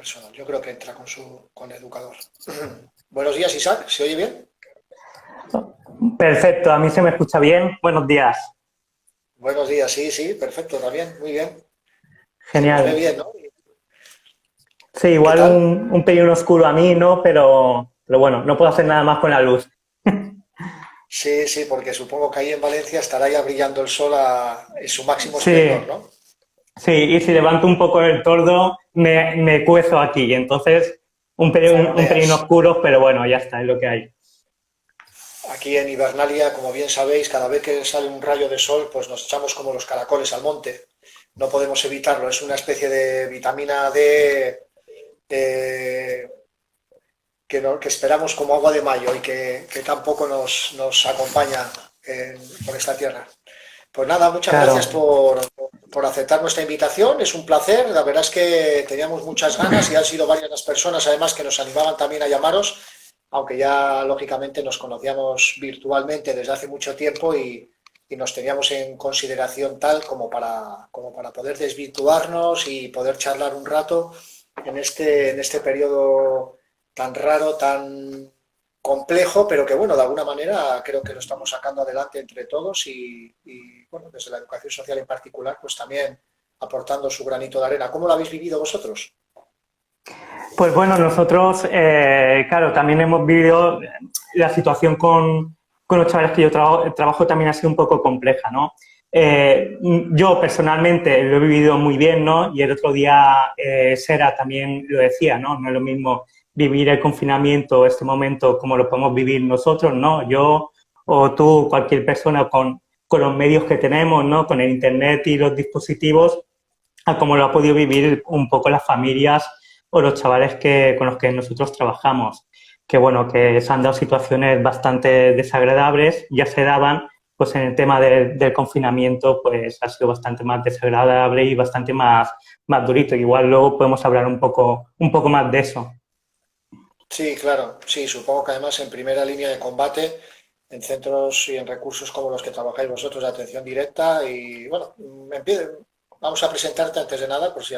personal. Yo creo que entra con educador. Buenos días, Isaac. ¿Se oye bien? Perfecto, a mí se me escucha bien. Buenos días. Buenos días, sí, sí, perfecto, también, muy bien. Se nos ve Genial. bien, ¿no? Sí, ¿Qué igual tal? un pelín oscuro a mí, ¿no? Pero bueno, no puedo hacer nada más con la luz. Sí, sí, porque supongo que ahí en Valencia estará ya brillando el sol en su máximo esplendor, Sí, ¿no? sí, y si levanto un poco el tordo, me cuezo aquí. Entonces, un pelín Fondeas. oscuro, pero bueno, ya está, es lo que hay. Aquí en Hibernalia, como bien sabéis, cada vez que sale un rayo de sol, pues nos echamos como los caracoles al monte. No podemos evitarlo, es una especie de vitamina D eh, que esperamos como agua de mayo y que tampoco nos acompaña por esta tierra. Pues nada, muchas gracias Claro. por aceptar nuestra invitación. Es un placer. La verdad es que teníamos muchas ganas y han sido varias las personas además que nos animaban también a llamaros, aunque ya lógicamente nos conocíamos virtualmente desde hace mucho tiempo y nos teníamos en consideración tal como para poder desvirtuarnos y poder charlar un rato en este periodo tan raro, tan complejo, pero que bueno, de alguna manera creo que lo estamos sacando adelante entre todos bueno, desde la educación social en particular, pues también aportando su granito de arena. ¿Cómo lo habéis vivido vosotros? Pues bueno, nosotros, claro, también hemos vivido la situación con los chavales que yo trabajo también ha sido un poco compleja, ¿no? Yo personalmente lo he vivido muy bien, ¿no? Y el otro día Sera también lo decía, ¿no? No es lo mismo vivir el confinamiento, este momento, como lo podemos vivir nosotros, ¿no? Yo o tú, cualquier persona con los medios que tenemos, ¿no? Con el Internet y los dispositivos, a cómo lo ha podido vivir un poco las familias o los chavales con los que nosotros trabajamos, que bueno, que se han dado situaciones bastante desagradables, ya se daban, pues en el tema del confinamiento, pues ha sido bastante más desagradable y bastante más durito. Igual luego podemos hablar un poco más de eso. Sí, claro, sí, supongo que además en primera línea de combate, en centros y en recursos como los que trabajáis vosotros de atención directa y bueno, vamos a presentarte antes de nada, por si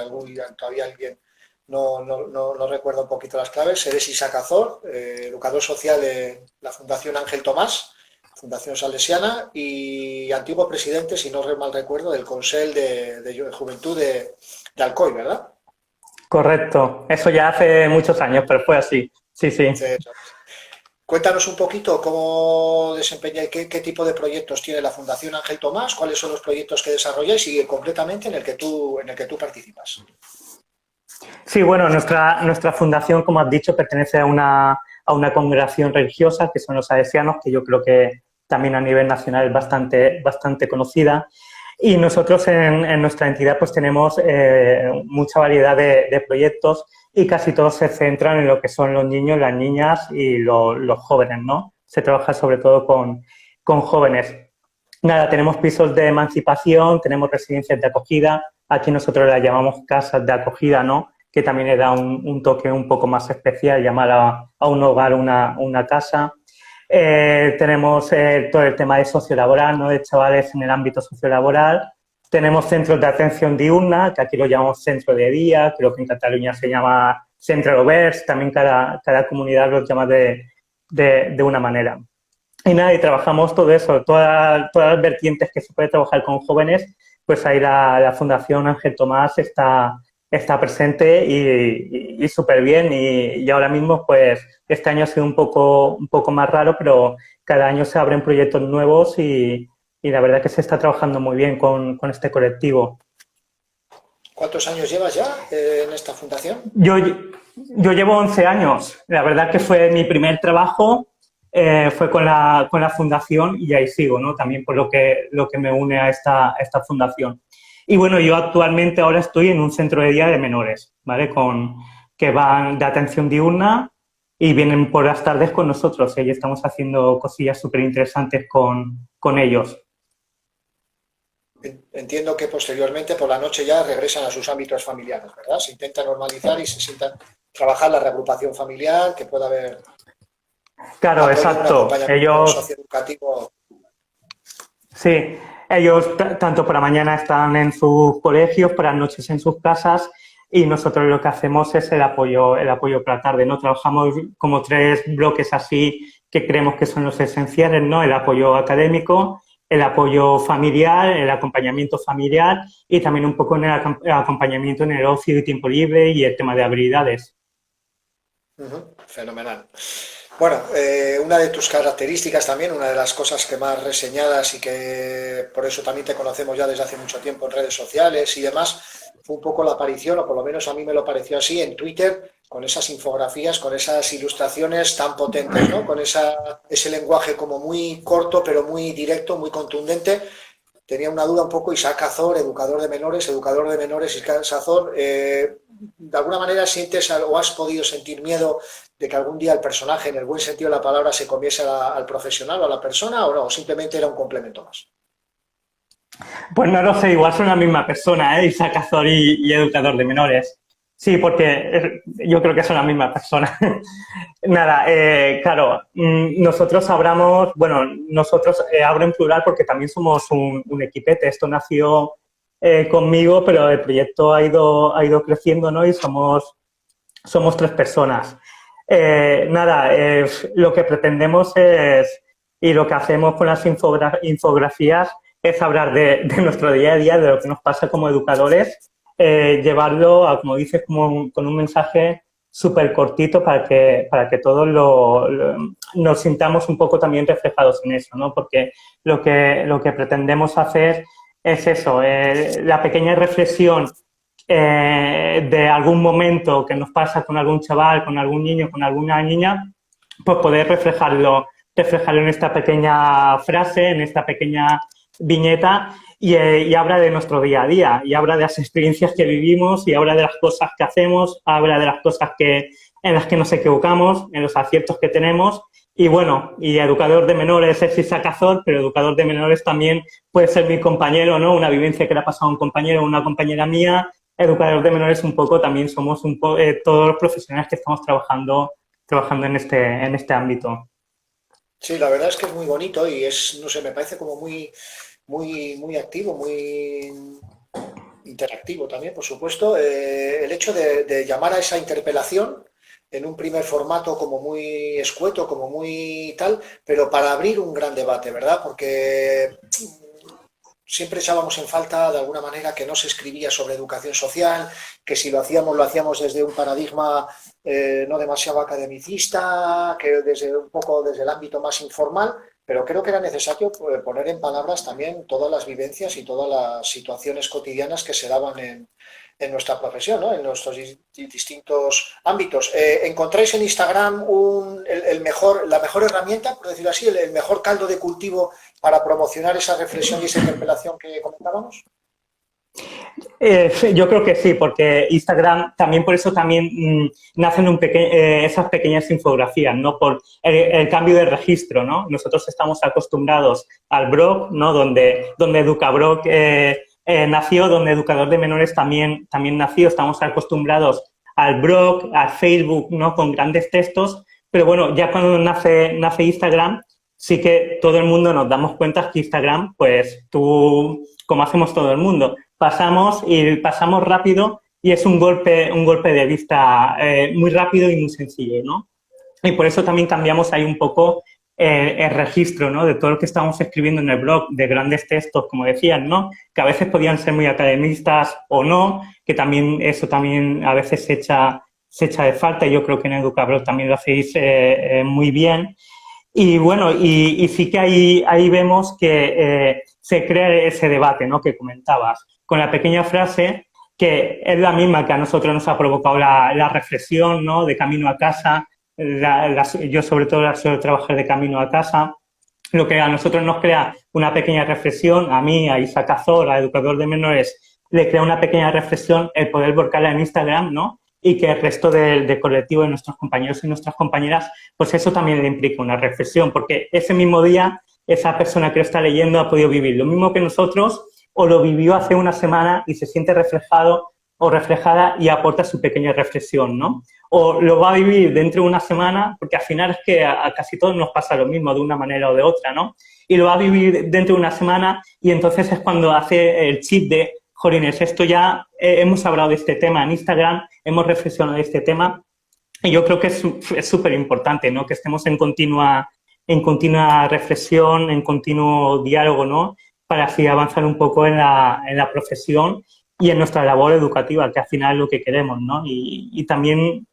todavía alguien no recuerda un poquito las claves. Eres Isaac Azor, educador social de la Fundación Ángel Tomás, Fundación Salesiana y antiguo presidente, si no mal recuerdo, del Consell de Juventud de Alcoy, ¿verdad? Correcto, eso ya hace muchos años, pero fue así. Sí, Sí, sí. eso. Cuéntanos un poquito cómo desempeñáis, qué tipo de proyectos tiene la Fundación Ángel Tomás, cuáles son los proyectos que desarrolláis y concretamente en el que tú participas. Sí, bueno, nuestra fundación, como has dicho, pertenece a una congregación religiosa, que son los salesianos, que yo creo que también a nivel nacional es bastante conocida. Y nosotros en nuestra entidad pues tenemos mucha variedad de proyectos y casi todos se centran en lo que son los niños, las niñas y los jóvenes, ¿no? Se trabaja sobre todo con jóvenes. Nada, tenemos pisos de emancipación, tenemos residencias de acogida, aquí nosotros las llamamos casas de acogida, ¿no? Que también le da un toque un poco más especial, llamar a un hogar una casa. Tenemos todo el tema de sociolaboral, ¿no? De chavales en el ámbito sociolaboral. Tenemos centros de atención diurna, que aquí lo llamamos centro de día, creo que en Cataluña se llama centro oberts, también cada comunidad los llama de una manera. Y nada, y trabajamos todo eso, todas las vertientes que se puede trabajar con jóvenes, pues ahí la Fundación Ángel Tomás está presente y súper bien. Y ahora mismo, pues este año ha sido un poco más raro, pero cada año se abren proyectos nuevos y la verdad que se está trabajando muy bien con este colectivo. ¿Cuántos años llevas ya en esta fundación? Yo llevo 11 años. La verdad que fue mi primer trabajo, fue con la fundación y ahí sigo, ¿no? También por lo que me une a esta fundación. Y bueno, yo actualmente ahora estoy en un centro de día de menores, ¿vale? Que van de atención diurna y vienen por las tardes con nosotros. Y estamos haciendo cosillas súper interesantes con ellos. Entiendo que posteriormente por la noche ya regresan a sus ámbitos familiares, ¿verdad? Se intenta normalizar y se intenta trabajar la reagrupación familiar, que pueda haber un Claro, apoyo, un exacto. acompañamiento Ellos socioeducativo. Sí, ellos tanto por la mañana están en sus colegios, por las noches en sus casas y nosotros lo que hacemos es el apoyo para la tarde, ¿no? Trabajamos como 3 bloques así que creemos que son los esenciales, ¿no? El apoyo académico, el apoyo familiar, el acompañamiento familiar y también un poco en el acompañamiento en el ocio y tiempo libre y el tema de habilidades. Fenomenal. Bueno, una de tus características también, una de las cosas que más reseñadas y que por eso también te conocemos ya desde hace mucho tiempo en redes sociales y demás, fue un poco la aparición, o por lo menos a mí me lo pareció así, en Twitter, con esas infografías, con esas ilustraciones tan potentes, ¿no? Con ese lenguaje como muy corto, pero muy directo, muy contundente. Tenía una duda un poco, Isaac Azor, educador de menores, Isaac Azor, ¿de alguna manera sientes o has podido sentir miedo de que algún día el personaje, en el buen sentido de la palabra, se comiese al profesional o a la persona, o no? ¿O simplemente era un complemento más? Pues no lo sé, igual son la misma persona, ¿eh? Isaac Azor y educador de menores. Sí, porque yo creo que son la misma persona. Nada, claro, nosotros hablamos, bueno, nosotros hablo en plural porque también somos un equipete. Esto nació conmigo, pero el proyecto ha ido creciendo, ¿no? Y somos 3 personas. Nada, lo que pretendemos y lo que hacemos con las infografías es hablar de nuestro día a día, de lo que nos pasa como educadores, llevarlo a, como dices, con un mensaje súper cortito para que todos nos sintamos un poco también reflejados en eso, ¿no? Porque lo que pretendemos hacer es eso, la pequeña reflexión de algún momento que nos pasa con algún chaval, con algún niño, con alguna niña, pues poder reflejarlo en esta pequeña frase, en esta pequeña viñeta y habla de nuestro día a día y habla de las experiencias que vivimos y habla de las cosas que hacemos, habla de las cosas en las que nos equivocamos, en los aciertos que tenemos. Y bueno, y educador de menores es Isaac Azor, pero educador de menores también puede ser mi compañero, ¿no? Una vivencia que le ha pasado a un compañero o una compañera mía. Educador de menores un poco también somos todos los profesionales que estamos trabajando en este ámbito. Sí, la verdad es que es muy bonito y es, no sé, me parece como muy activo, muy interactivo también, por supuesto. El hecho de llamar a esa interpelación en un primer formato como muy escueto, como muy tal, pero para abrir un gran debate, ¿verdad? Porque siempre echábamos en falta, de alguna manera, que no se escribía sobre educación social, que si lo hacíamos desde un paradigma no demasiado academicista, que un poco desde el ámbito más informal, pero creo que era necesario poner en palabras también todas las vivencias y todas las situaciones cotidianas que se daban en nuestra profesión, ¿no? En nuestros distintos ámbitos. ¿Encontráis en Instagram la mejor herramienta, por decirlo así, el mejor caldo de cultivo para promocionar esa reflexión y esa interpelación que comentábamos? Yo creo que sí, porque Instagram también por eso también nacen esas pequeñas infografías, ¿no? Por el cambio de registro, ¿no? Nosotros estamos acostumbrados al blog, ¿no? Donde EducaBlog nació, donde Educador de Menores también nació. Estamos acostumbrados al blog, al Facebook, ¿no? Con grandes textos, pero bueno, ya cuando nace Instagram, sí que todo el mundo nos damos cuenta que Instagram, pues como hacemos todo el mundo, pasamos rápido y es un golpe de vista muy rápido y muy sencillo, ¿no? Y por eso también cambiamos ahí un poco el registro, ¿no? De todo lo que estamos escribiendo en el blog, de grandes textos, como decían, ¿no? Que a veces podían ser muy academistas o no, que también eso también a veces se echa de falta y yo creo que en EducaBlog también lo hacéis muy bien. Y bueno, y sí que ahí vemos que se crea ese debate, ¿no? Que comentabas, con la pequeña frase que es la misma que a nosotros nos ha provocado la reflexión, ¿no? De camino a casa. Yo sobre todo la suelo trabajar de camino a casa. Lo que a nosotros nos crea una pequeña reflexión, a mí, a Isaac Azor, a Educador de Menores, le crea una pequeña reflexión el poder volcarla en Instagram, ¿no? Y que el resto del colectivo de nuestros compañeros y nuestras compañeras, pues eso también le implica una reflexión, porque ese mismo día esa persona que lo está leyendo ha podido vivir lo mismo que nosotros o lo vivió hace una semana y se siente reflejado o reflejada y aporta su pequeña reflexión, ¿no? O lo va a vivir dentro de una semana, porque al final es que a casi todos nos pasa lo mismo de una manera o de otra, ¿no? Y lo va a vivir dentro de una semana y entonces es cuando hace el chip de jolines, esto ya hemos hablado de este tema en Instagram, hemos reflexionado de este tema y yo creo que es súper importante, ¿no? Que estemos en continua reflexión, en continuo diálogo, ¿no? Para así avanzar un poco en la profesión y en nuestra labor educativa, que al final es lo que queremos, ¿no? Y también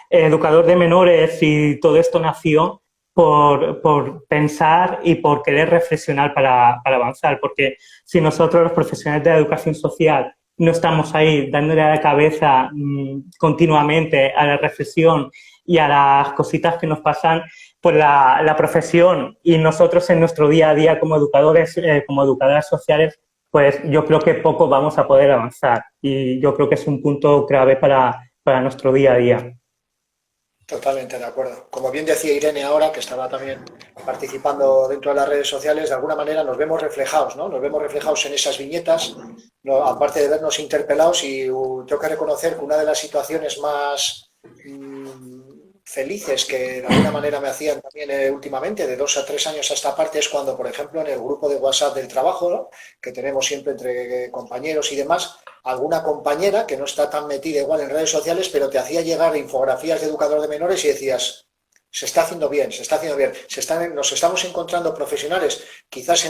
educador de menores y todo esto nació por pensar y por querer reflexionar para avanzar, porque si nosotros los profesionales de la educación social no estamos ahí dándole a la cabeza continuamente a la reflexión y a las cositas que nos pasan, pues la profesión y nosotros en nuestro día a día como educadores, como educadoras sociales, pues yo creo que poco vamos a poder avanzar y yo creo que es un punto clave para nuestro día a día. Totalmente de acuerdo. Como bien decía Irene ahora, que estaba también participando dentro de las redes sociales, de alguna manera nos vemos reflejados, ¿no? Nos vemos reflejados en esas viñetas, ¿no? Aparte de vernos interpelados, y tengo que reconocer que una de las situaciones más felices que de alguna manera me hacían también últimamente, de 2 a 3 años a esta parte, es cuando, por ejemplo, en el grupo de WhatsApp del trabajo, ¿no? Que tenemos siempre entre compañeros y demás, alguna compañera que no está tan metida igual en redes sociales, pero te hacía llegar infografías de educador de menores y decías, se está haciendo bien, se está haciendo bien, nos estamos encontrando profesionales, quizás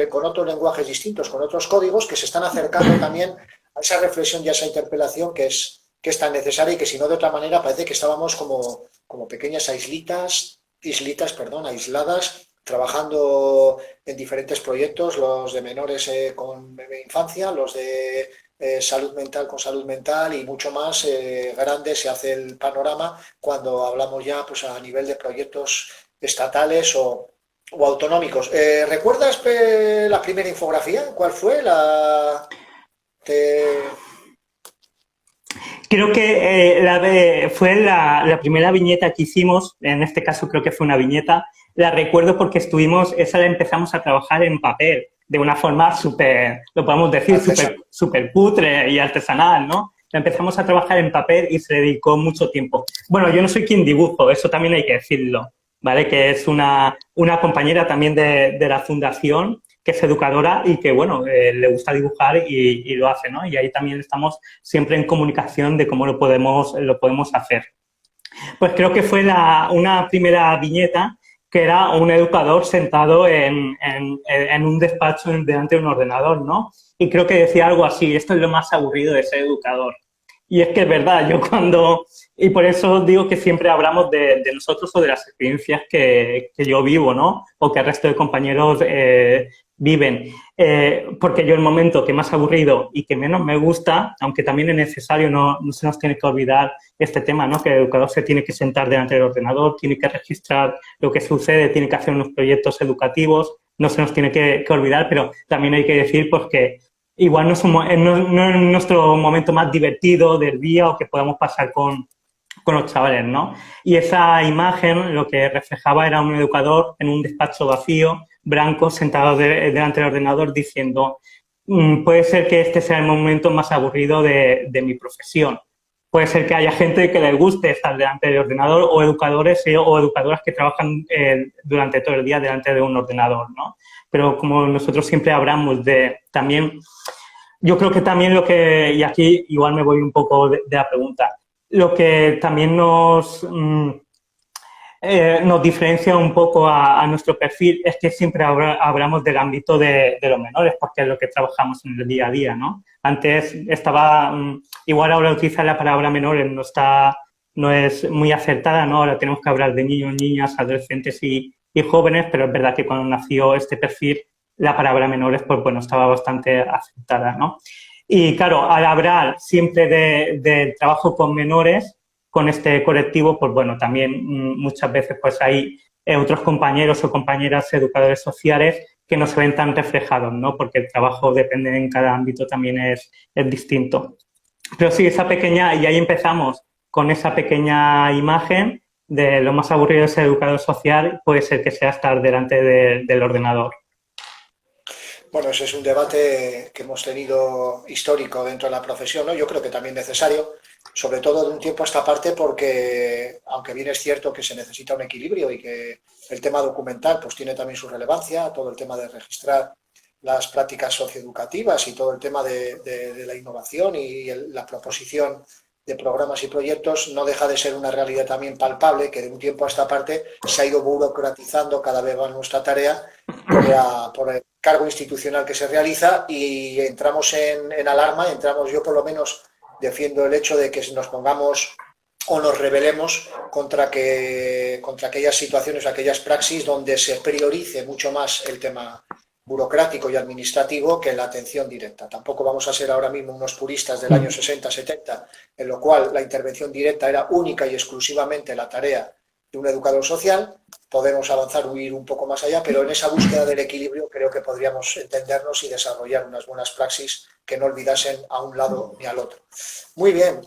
con otros lenguajes distintos, con otros códigos, que se están acercando también a esa reflexión y a esa interpelación que es tan necesaria, y que si no de otra manera parece que estábamos como pequeñas aisladas, trabajando en diferentes proyectos, los de menores con infancia, los de salud mental con salud mental, y mucho más grande se hace el panorama cuando hablamos ya pues a nivel de proyectos estatales o autonómicos. ¿Recuerdas la primera infografía? ¿Cuál fue? Te- Creo que fue la primera viñeta que hicimos, en este caso creo que fue una viñeta, la recuerdo porque esa la empezamos a trabajar en papel, de una forma súper, lo podemos decir, súper cutre y artesanal, ¿no? La empezamos a trabajar en papel y se dedicó mucho tiempo. Bueno, yo no soy quien dibujo, eso también hay que decirlo, ¿vale? Que es una compañera también de la fundación, que es educadora y que, bueno, le gusta dibujar y lo hace, ¿no? Y ahí también estamos siempre en comunicación de cómo lo podemos hacer. Pues creo que fue una primera viñeta que era un educador sentado en un despacho delante de un ordenador, ¿no? Y creo que decía algo así, esto es lo más aburrido de ser educador. Y es que es verdad, y por eso digo que siempre hablamos de nosotros o de las experiencias que yo vivo, ¿no? O que el resto de compañeros viven. Porque yo el momento que más aburrido y que menos me gusta, aunque también es necesario, no se nos tiene que olvidar este tema, ¿no? Que el educador se tiene que sentar delante del ordenador, tiene que registrar lo que sucede, tiene que hacer unos proyectos educativos, no se nos tiene que olvidar, pero también hay que decir pues que igual no es nuestro momento más divertido del día o que podamos pasar con los chavales, ¿no? Y esa imagen lo que reflejaba era un educador en un despacho vacío, blanco, sentado delante del ordenador diciendo puede ser que este sea el momento más aburrido de mi profesión. Puede ser que haya gente que les guste estar delante del ordenador o educadores o educadoras que trabajan durante todo el día delante de un ordenador, ¿no? Pero como nosotros siempre hablamos de también, yo creo que también y aquí igual me voy un poco de la pregunta, lo que también nos diferencia un poco a nuestro perfil es que siempre hablamos del ámbito de los menores, porque es lo que trabajamos en el día a día, ¿no? Antes igual ahora utilizar la palabra menores no es muy acertada, ¿no? Ahora tenemos que hablar de niños, niñas, adolescentes y jóvenes, pero es verdad que cuando nació este perfil, la palabra menores, pues bueno, estaba bastante aceptada, ¿no? Y claro, al hablar siempre del trabajo con menores, con este colectivo, pues bueno, también muchas veces pues hay otros compañeros o compañeras educadores sociales que no se ven tan reflejados, ¿no? Porque el trabajo depende en cada ámbito también es distinto. Pero sí, y ahí empezamos con esa pequeña imagen de lo más aburrido de ser educador social, puede ser que sea estar delante del ordenador. Bueno, ese es un debate que hemos tenido histórico dentro de la profesión, ¿no? Yo creo que también necesario, sobre todo de un tiempo a esta parte, porque aunque bien es cierto que se necesita un equilibrio y que el tema documental pues tiene también su relevancia, todo el tema de registrar las prácticas socioeducativas y todo el tema de la innovación y la proposición de programas y proyectos no deja de ser una realidad también palpable que de un tiempo a esta parte se ha ido burocratizando cada vez más nuestra tarea por el cargo institucional que se realiza y entramos en alarma, yo por lo menos defiendo el hecho de que nos pongamos o nos rebelemos contra aquellas situaciones, aquellas praxis donde se priorice mucho más el tema burocrático y administrativo que la atención directa. Tampoco vamos a ser ahora mismo unos puristas del año 60-70, en lo cual la intervención directa era única y exclusivamente la tarea de un educador social. Podemos avanzar, huir un poco más allá, pero en esa búsqueda del equilibrio creo que podríamos entendernos y desarrollar unas buenas praxis que no olvidasen a un lado ni al otro. Muy bien.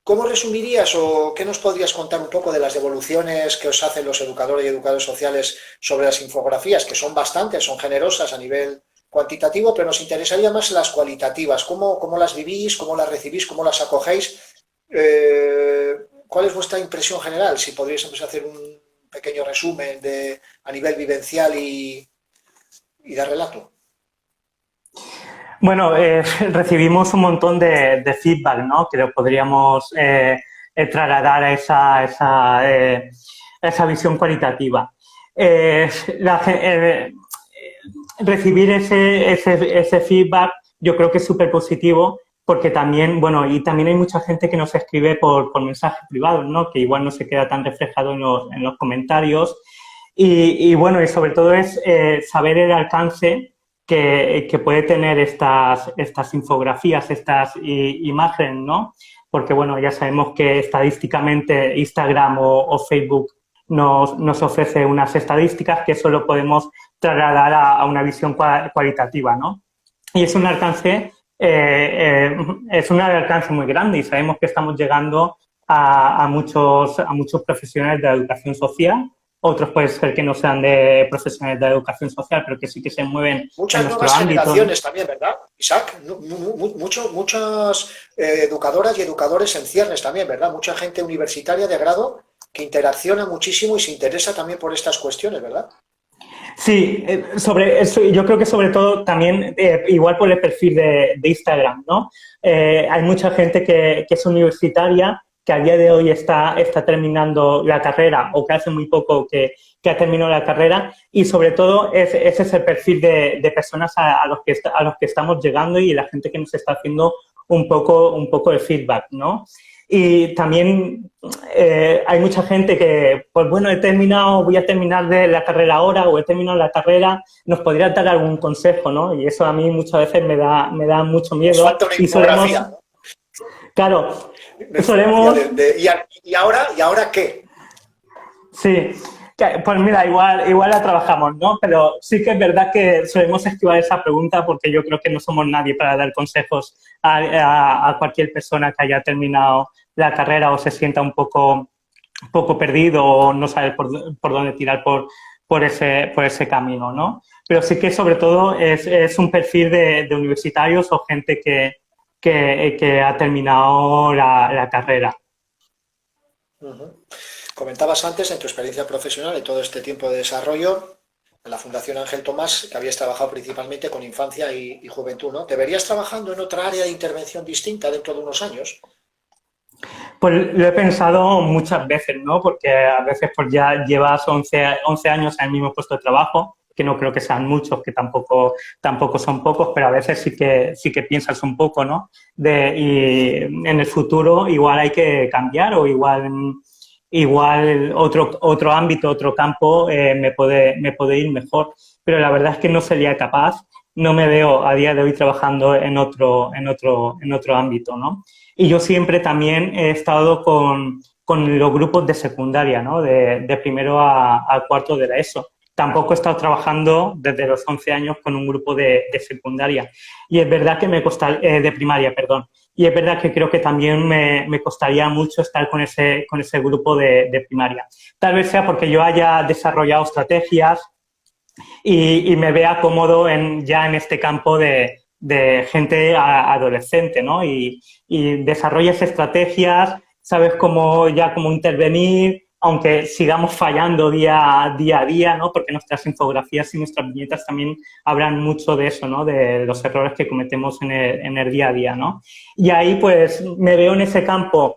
¿Cómo resumirías o qué nos podrías contar un poco de las devoluciones que os hacen los educadores y educadores sociales sobre las infografías, que son bastantes, son generosas a nivel cuantitativo, pero nos interesaría más las cualitativas? ¿Cómo las vivís, cómo las recibís, cómo las acogéis? ¿Cuál es vuestra impresión general? Si podríais empezar a hacer un pequeño resumen a nivel vivencial y de relato. Bueno, recibimos un montón de feedback, ¿no? Que lo podríamos trasladar a esa visión cualitativa. Recibir ese feedback yo creo que es súper positivo porque también, bueno, y también hay mucha gente que nos escribe por mensajes privados, ¿no? Que igual no se queda tan reflejado en los comentarios. Y bueno, y sobre todo es saber el alcance que puede tener estas infografías, estas imágenes, ¿no? Porque, bueno, ya sabemos que estadísticamente Instagram o Facebook nos ofrece unas estadísticas que solo podemos trasladar a una visión cualitativa, ¿no? Y es un alcance muy grande y sabemos que estamos llegando a muchos profesionales de la educación social. Otros puede ser que no sean de profesionales de la educación social, pero que sí que se mueven muchas en nuestro nuevas ámbito. Generaciones también, ¿verdad, Isaac? Muchas educadoras y educadores en ciernes también, ¿verdad? Mucha gente universitaria de grado que interacciona muchísimo y se interesa también por estas cuestiones, ¿verdad? Sí, sobre eso, yo creo que sobre todo también, igual por el perfil de Instagram, ¿no? Hay mucha gente que es universitaria, que a día de hoy está terminando la carrera o que hace muy poco que ha terminado la carrera y sobre todo ese es el perfil de personas a los que estamos llegando y la gente que nos está haciendo un poco de feedback, ¿no? Y también hay mucha gente que, pues bueno, voy a terminar de la carrera ahora o he terminado la carrera, nos podría dar algún consejo, ¿no? Y eso a mí muchas veces me da mucho miedo. Nos falta una infografía, ¿no? Claro, solemos... ¿Y ahora qué? Sí, pues mira, igual la trabajamos, ¿no? Pero sí que es verdad que solemos esquivar esa pregunta porque yo creo que no somos nadie para dar consejos a cualquier persona que haya terminado la carrera o se sienta un poco perdido o no sabe por dónde tirar por ese camino, ¿no? Pero sí que sobre todo es un perfil de universitarios o gente que ha terminado la carrera. Uh-huh. Comentabas antes, en tu experiencia profesional y todo este tiempo de desarrollo, en la Fundación Ángel Tomás, que habías trabajado principalmente con infancia y juventud, ¿no? ¿Te verías trabajando en otra área de intervención distinta dentro de unos años? Pues lo he pensado muchas veces, ¿no? Porque a veces pues ya llevas 11 años en el mismo puesto de trabajo, que no creo que sean muchos, que tampoco son pocos, pero a veces sí que piensas un poco, ¿no? Y en el futuro igual hay que cambiar o igual otro ámbito, otro campo me puede ir mejor. Pero la verdad es que no sería capaz, no me veo a día de hoy trabajando en otro ámbito, ¿no? Y yo siempre también he estado con los grupos de secundaria, ¿no? De primero a cuarto de la ESO. Tampoco he estado trabajando desde los 11 años con un grupo de secundaria. Y es verdad que de primaria, perdón. Y es verdad que creo que también me costaría mucho estar con ese grupo de primaria. Tal vez sea porque yo haya desarrollado estrategias y me vea cómodo ya en este campo de gente adolescente, ¿no? Y desarrollas estrategias, sabes cómo intervenir, aunque sigamos fallando día a día, ¿no? Porque nuestras infografías y nuestras viñetas también hablan mucho de eso, ¿no? De los errores que cometemos en el día a día, ¿no? Y ahí, pues, me veo en ese campo,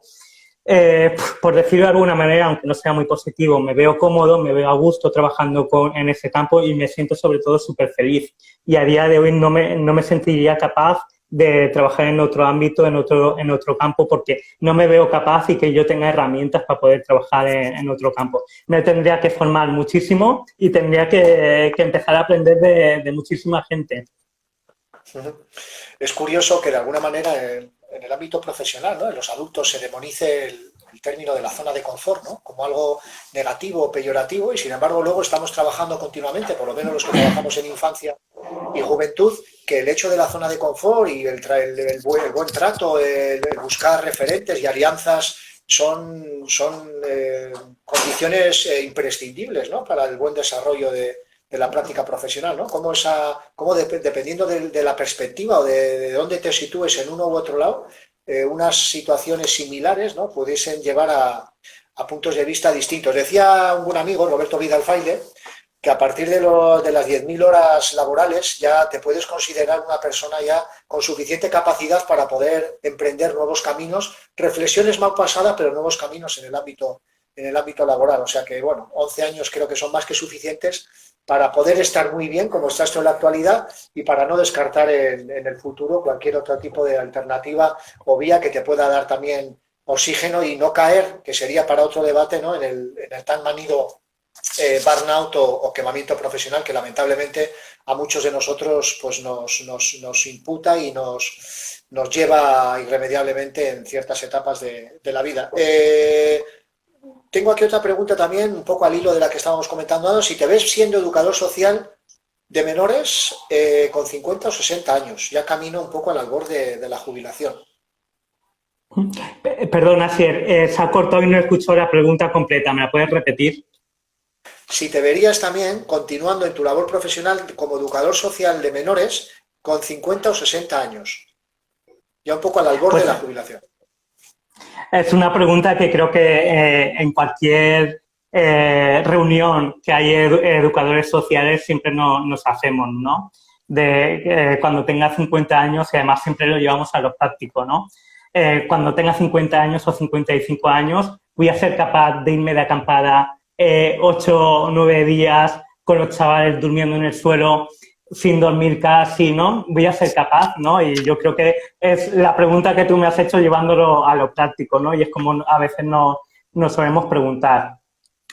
por decirlo de alguna manera, aunque no sea muy positivo, me veo cómodo, me veo a gusto trabajando en ese campo y me siento sobre todo súper feliz. Y a día de hoy no me sentiría capaz de trabajar en otro ámbito, en otro campo, porque no me veo capaz y que yo tenga herramientas para poder trabajar en otro campo. Me tendría que formar muchísimo y tendría que empezar a aprender de muchísima gente. Es curioso que de alguna manera en el ámbito profesional, ¿no? En los adultos se demonice el término de la zona de confort, ¿no? Como algo negativo o peyorativo, y sin embargo luego estamos trabajando continuamente, por lo menos los que trabajamos en infancia y juventud, que el hecho de la zona de confort y el buen trato, el buscar referentes y alianzas son condiciones imprescindibles, ¿no? Para el buen desarrollo de la práctica profesional, ¿no? Cómo dependiendo de la perspectiva o de dónde te sitúes en uno u otro lado, unas situaciones similares, ¿no? Pudiesen llevar a puntos de vista distintos. Decía un buen amigo, Roberto Vidal-Faile, que a partir de las 10.000 horas laborales ya te puedes considerar una persona ya con suficiente capacidad para poder emprender nuevos caminos, reflexiones mal pasadas, pero nuevos caminos en el ámbito laboral. O sea que, bueno, 11 años creo que son más que suficientes para poder estar muy bien como estás tú en la actualidad y para no descartar en el futuro cualquier otro tipo de alternativa o vía que te pueda dar también oxígeno y no caer, que sería para otro debate, ¿no? en el tan manido burnout o quemamiento profesional que lamentablemente a muchos de nosotros pues nos imputa y nos lleva irremediablemente en ciertas etapas de la vida. Tengo aquí otra pregunta también, un poco al hilo de la que estábamos comentando ahora. Si te ves siendo educador social de menores con 50 o 60 años, ya camino un poco al albor de la jubilación. Perdona, Asier, se ha cortado y no escucho la pregunta completa. ¿Me la puedes repetir? Si te verías también continuando en tu labor profesional como educador social de menores con 50 o 60 años, ya un poco al albor de la jubilación. Es una pregunta que creo que en cualquier reunión que hay educadores sociales siempre nos hacemos, ¿no? De cuando tenga 50 años, y además siempre lo llevamos a lo práctico, ¿no? Cuando tenga 50 años o 55 años, voy a ser capaz de irme de acampada 8 o 9 días con los chavales durmiendo en el suelo sin dormir casi, ¿no? Voy a ser capaz, ¿no? Y yo creo que es la pregunta que tú me has hecho llevándolo a lo práctico, ¿no? Y es como a veces nos solemos preguntar.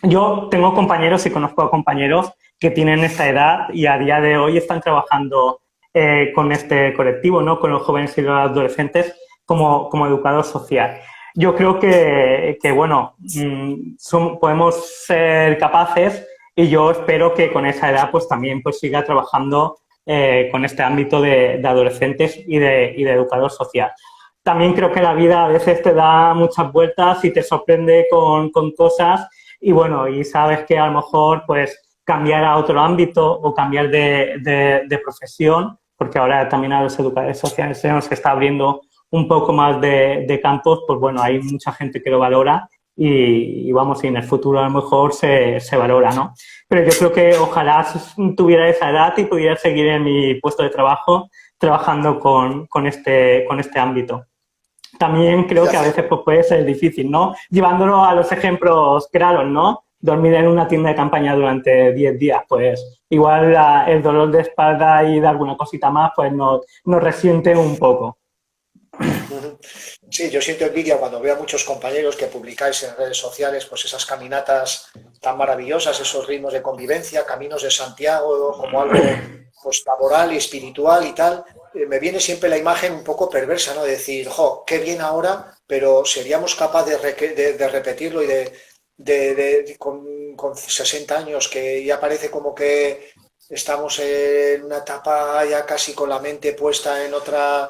Yo tengo compañeros y conozco a compañeros que tienen esta edad y a día de hoy están trabajando con este colectivo, ¿no? Con los jóvenes y los adolescentes como educador social. Yo creo que bueno, podemos ser capaces y yo espero que con esa edad pues también pues siga trabajando con este ámbito de adolescentes y de educador social. También creo que la vida a veces te da muchas vueltas y te sorprende con cosas y bueno, y sabes que a lo mejor pues cambiar a otro ámbito o cambiar de profesión, porque ahora también a los educadores sociales se nos está abriendo un poco más de campos, pues bueno, hay mucha gente que lo valora y vamos, y en el futuro a lo mejor se valora, ¿no? Pero yo creo que ojalá tuviera esa edad y pudiera seguir en mi puesto de trabajo trabajando con este ámbito. También creo que a veces pues, puede ser difícil, ¿no? Llevándolo a los ejemplos claros, ¿no? Dormir en una tienda de campaña durante 10 días, pues igual el dolor de espalda y de alguna cosita más, pues nos resiente un poco. Sí, yo siento envidia cuando veo a muchos compañeros que publicáis en redes sociales pues esas caminatas tan maravillosas, esos ritmos de convivencia, caminos de Santiago como algo pues laboral y espiritual y tal. Me viene siempre la imagen un poco perversa, ¿no? De decir, jo, qué bien ahora, pero seríamos capaces de repetirlo y con 60 años, que ya parece como que estamos en una etapa ya casi con la mente puesta en otras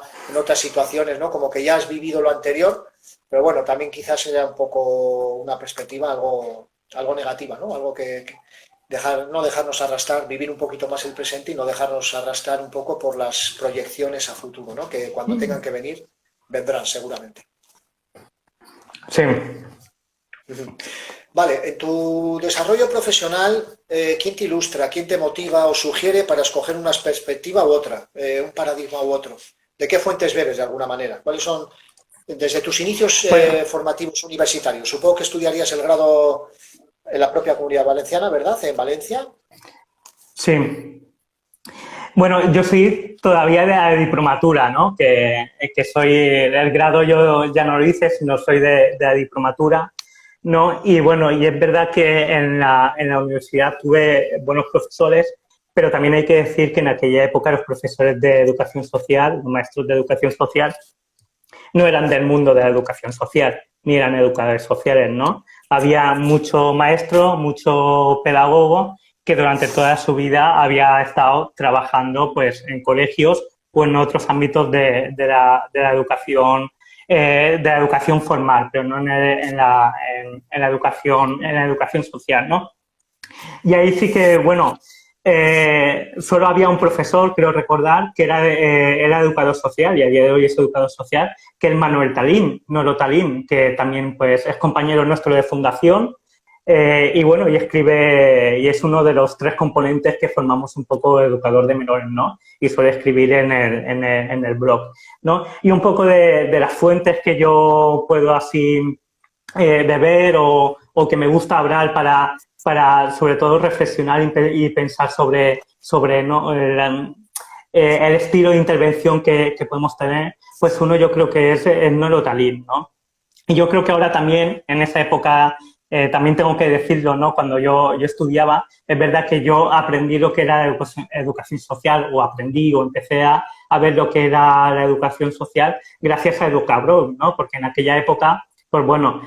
situaciones, ¿no? Como que ya has vivido lo anterior, pero bueno, también quizás sea un poco una perspectiva algo negativa, ¿no? Algo que no dejarnos arrastrar, vivir un poquito más el presente y no dejarnos arrastrar un poco por las proyecciones a futuro, ¿no? Que cuando tengan que venir, vendrán seguramente. Sí. Vale, en tu desarrollo profesional, ¿quién te ilustra, quién te motiva o sugiere para escoger una perspectiva u otra, un paradigma u otro? ¿De qué fuentes bebes de alguna manera? ¿Cuáles son, desde tus inicios Bueno, formativos universitarios? Supongo que estudiarías el grado en la propia Comunidad Valenciana, ¿verdad? En Valencia. sí. Bueno, yo soy todavía de la diplomatura, ¿no? Que soy el grado, yo ya no lo hice, sino soy de la diplomatura, ¿no? Y bueno, y es verdad que en la universidad tuve buenos profesores, pero también hay que decir que en aquella época los profesores de educación social, los maestros de educación social, no eran del mundo de la educación social, ni eran educadores sociales, ¿no? Había mucho maestro, mucho pedagogo que durante toda su vida había estado trabajando pues, en colegios o en otros ámbitos de la educación formal, pero no en la educación social, ¿no? Y ahí sí que, bueno, solo había un profesor, creo recordar, que era educador social y a día de hoy es educador social, que es Manuel Talín, Noro Talín, que también pues, es compañero nuestro de fundación y bueno, y escribe, y es uno de los tres componentes que formamos un poco educador de menores, ¿no? Y suele escribir en el blog, ¿no? Y un poco de las fuentes que yo puedo así beber o que me gusta hablar para sobre todo reflexionar y pensar sobre ¿no? el estilo de intervención que podemos tener, pues uno yo creo que es el Noro Talín, ¿no? Y yo creo que ahora también, en esa época, también tengo que decirlo, ¿no? Cuando yo estudiaba, es verdad que yo aprendí lo que era la educación social, o aprendí o empecé a ver lo que era la educación social gracias a Educablog, ¿no? Porque en aquella época, pues bueno,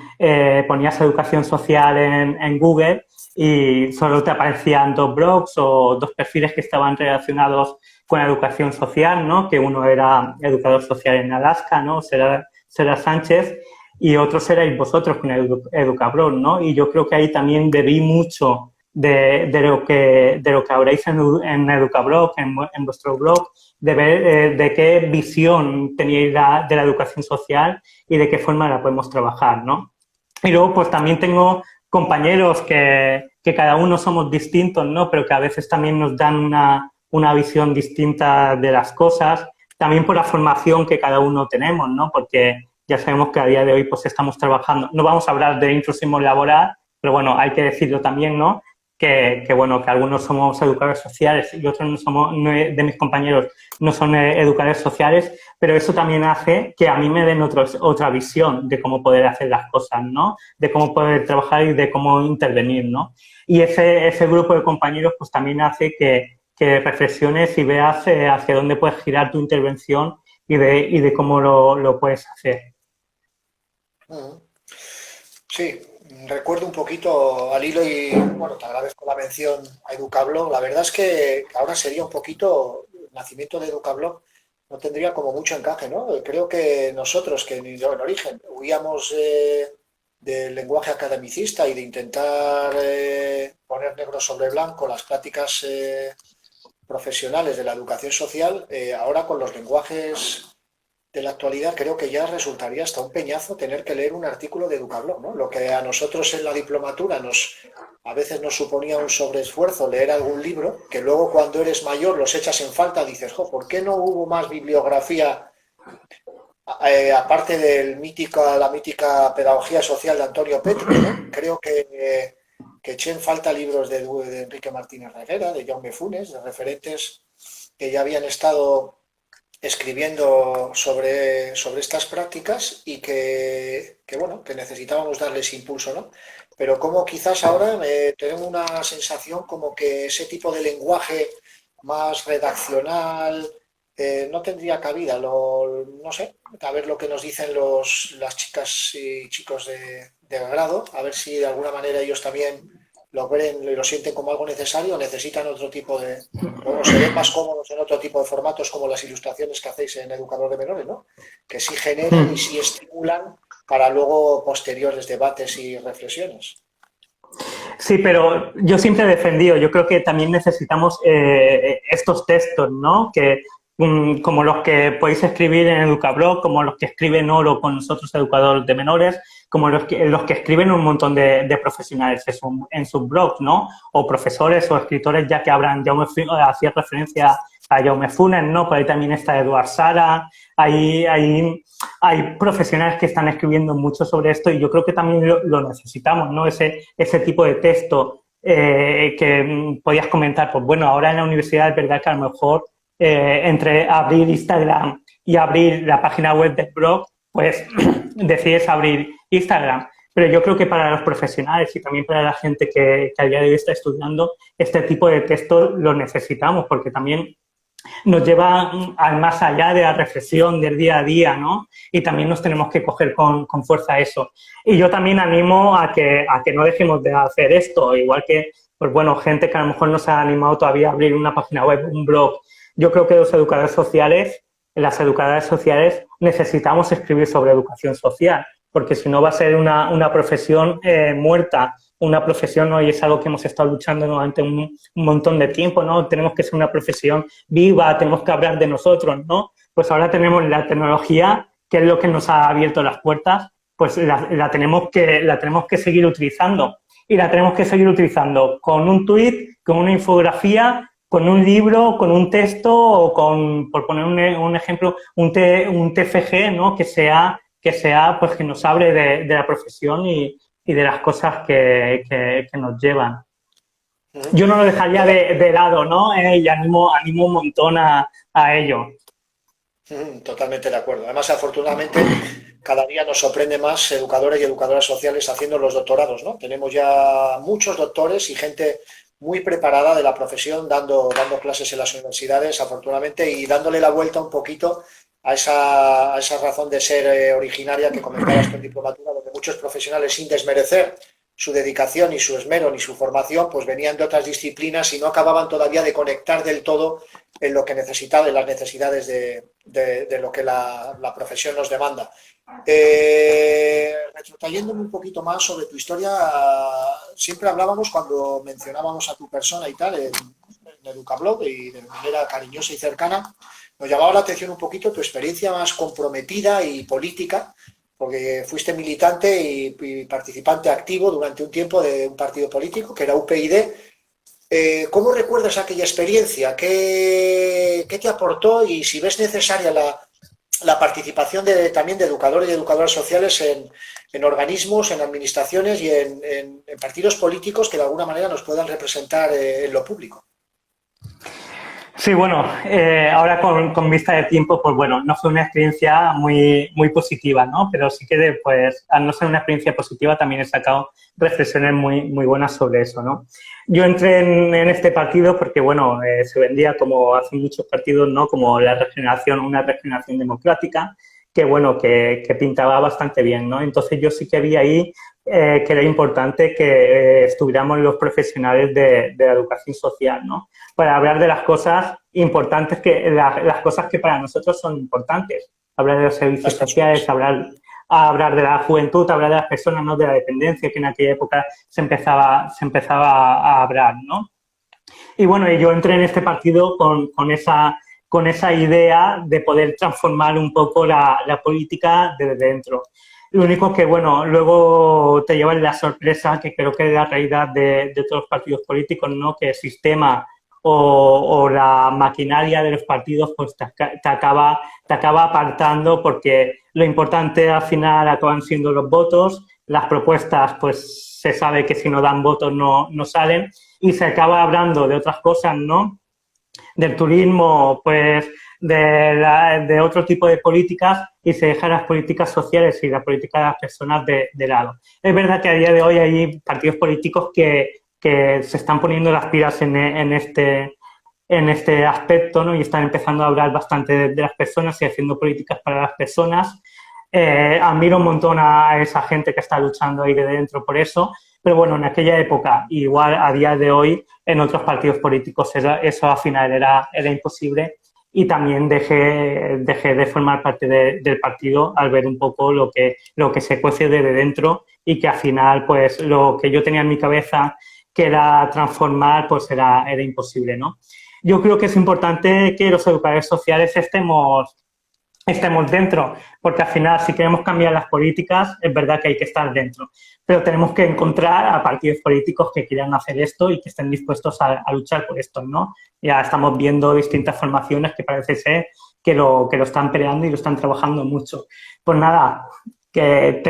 ponías educación social en Google y solo te aparecían dos blogs o dos perfiles que estaban relacionados con la educación social, ¿no? Que uno era educador social en Alaska, ¿no? Sera Sánchez, y otros erais vosotros con Educablog, ¿no? Y yo creo que ahí también debí mucho de lo que habréis en Educablog, en vuestro blog, de ver de qué visión teníais de la educación social y de qué forma la podemos trabajar, ¿no? Y luego, pues también tengo compañeros que cada uno somos distintos, ¿no? Pero que a veces también nos dan una visión distinta de las cosas, también por la formación que cada uno tenemos, ¿no? Porque ya sabemos que a día de hoy pues estamos trabajando, no vamos a hablar de inclusión laboral, pero bueno, hay que decirlo también, ¿no? Bueno, que algunos somos educadores sociales y otros no somos, de mis compañeros no son educadores sociales, pero eso también hace que a mí me den otra visión de cómo poder hacer las cosas, ¿no? De cómo poder trabajar y de cómo intervenir, ¿no? Y ese grupo de compañeros pues también hace que reflexiones y veas hacia dónde puedes girar tu intervención y de cómo lo puedes hacer. Sí, recuerdo un poquito al hilo y bueno, te agradezco la mención a Educablog. La verdad es que ahora sería un poquito el nacimiento de Educablog, no tendría como mucho encaje, ¿no? Creo que nosotros, que en origen huíamos del lenguaje academicista y de intentar poner negro sobre blanco las prácticas profesionales de la educación social, ahora con los lenguajes de la actualidad creo que ya resultaría hasta un peñazo tener que leer un artículo de Educablog, ¿no? Lo que a nosotros en la diplomatura a veces nos suponía un sobreesfuerzo leer algún libro, que luego cuando eres mayor los echas en falta, dices, jo, ¿por qué no hubo más bibliografía aparte de la mítica pedagogía social de Antonio Petri, ¿no? Creo que eché en falta libros de Enrique Martínez Reguera, de Jaume Funes, de referentes que ya habían estado escribiendo sobre estas prácticas y bueno, que necesitábamos darles impulso, ¿no? Pero como quizás ahora tenemos una sensación como que ese tipo de lenguaje más redaccional no tendría cabida. No sé, a ver lo que nos dicen las chicas y chicos de grado, a ver si de alguna manera ellos también lo ven y lo sienten como algo necesario o necesitan otro tipo o se ven más cómodos en otro tipo de formatos como las ilustraciones que hacéis en Educador de Menores, ¿no? Que sí generan y sí estimulan para luego posteriores debates y reflexiones. Sí, pero yo siempre he defendido, yo creo que también necesitamos estos textos, ¿no? como los que podéis escribir en Educablog, como los que escriben Oro con nosotros, educadores de menores, como los que escriben un montón de profesionales en sus blogs, ¿no? O profesores o escritores, ya que hacía referencia a Jaume Funes, ¿no? Por ahí también está Eduard Sara, hay profesionales que están escribiendo mucho sobre esto y yo creo que también lo necesitamos, ¿no? Ese tipo de texto que podías comentar, pues bueno, ahora en la universidad es verdad que a lo mejor entre abrir Instagram y abrir la página web del blog, pues decides abrir Instagram. Pero yo creo que para los profesionales y también para la gente que a día de hoy está estudiando, este tipo de texto lo necesitamos porque también nos lleva al más allá de la reflexión del día a día, ¿no? Y también nos tenemos que coger con fuerza eso. Y yo también animo a que no dejemos de hacer esto, igual que, pues bueno, gente que a lo mejor no se ha animado todavía a abrir una página web, un blog. Yo creo que las educadoras sociales necesitamos escribir sobre educación social, porque si no va a ser una profesión muerta, una profesión, ¿no? Y es algo que hemos estado luchando durante un montón de tiempo, ¿no? Tenemos que ser una profesión viva, tenemos que hablar de nosotros, ¿no? Pues ahora tenemos la tecnología, que es lo que nos ha abierto las puertas, pues la tenemos que seguir utilizando. Y la tenemos que seguir utilizando con un tuit, con una infografía, con un libro, con un texto o con, por poner un ejemplo, un TFG, ¿no? Que sea pues que nos hable de la profesión y de las cosas que nos llevan. Yo no lo dejaría de lado, ¿no? Y animo un montón a ello. Totalmente de acuerdo. Además, afortunadamente, cada día nos sorprende más educadores y educadoras sociales haciendo los doctorados, ¿no? Tenemos ya muchos doctores y gente muy preparada de la profesión dando clases en las universidades, afortunadamente, y dándole la vuelta un poquito a esa razón de ser originaria que comentabas con diplomatura, donde muchos profesionales, sin desmerecer su dedicación y su esmero ni su formación, pues venían de otras disciplinas y no acababan todavía de conectar del todo en lo que necesitaba, en las necesidades de lo que la profesión nos demanda. Retrotrayéndome un poquito más sobre tu historia, siempre hablábamos cuando mencionábamos a tu persona y tal en Educablog y de manera cariñosa y cercana, nos llamaba la atención un poquito tu experiencia más comprometida y política, porque fuiste militante y participante activo durante un tiempo de un partido político, que era UPyD. ¿Cómo recuerdas aquella experiencia? ¿Qué te aportó? Y si ves necesaria la participación también de educadores y educadoras sociales en organismos, en administraciones y en partidos políticos que de alguna manera nos puedan representar en lo público. Sí, bueno, ahora con vista de tiempo, pues bueno, no fue una experiencia muy positiva, ¿no? Pero sí que, pues, al no ser una experiencia positiva, también he sacado reflexiones muy buenas sobre eso, ¿no? Yo entré en este partido porque, bueno, se vendía como hacen muchos partidos, ¿no? Como una regeneración democrática, que, bueno, que pintaba bastante bien, ¿no? Entonces yo sí que vi ahí que era importante que estuviéramos los profesionales de la educación social, ¿no? Para hablar de las cosas importantes, las cosas que para nosotros son importantes. Hablar de los servicios sociales, hablar de la juventud, hablar de las personas, ¿no? De la dependencia, que en aquella época se empezaba a hablar, ¿no? Y bueno, yo entré en este partido con esa idea de poder transformar un poco la política desde dentro. Lo único que, bueno, luego te lleva la sorpresa, que creo que es la realidad de todos los partidos políticos, ¿no? Que el sistema o la maquinaria de los partidos pues te acaba apartando, porque lo importante al final acaban siendo los votos, las propuestas pues se sabe que si no dan votos no salen, y se acaba hablando de otras cosas, ¿no? Del turismo, pues de otro tipo de políticas, y se dejan las políticas sociales y la política de las personas de lado. Es verdad que a día de hoy hay partidos políticos que se están poniendo las pilas en este aspecto, ¿no? Y están empezando a hablar bastante de las personas y haciendo políticas para las personas. Admiro un montón a esa gente que está luchando ahí de dentro por eso, pero bueno, en aquella época, igual a día de hoy, en otros partidos políticos eso al final era imposible, y también dejé de formar parte del partido al ver un poco lo que se cuece desde dentro, y que al final pues lo que yo tenía en mi cabeza, que era transformar, pues era imposible, ¿no? yo creo que es importante que los educadores sociales estemos dentro, porque al final si queremos cambiar las políticas es verdad que hay que estar dentro, pero tenemos que encontrar a partidos políticos que quieran hacer esto y que estén dispuestos a luchar por esto, ¿no? Ya estamos viendo distintas formaciones que parece ser que lo están peleando y lo están trabajando mucho. Pues nada, que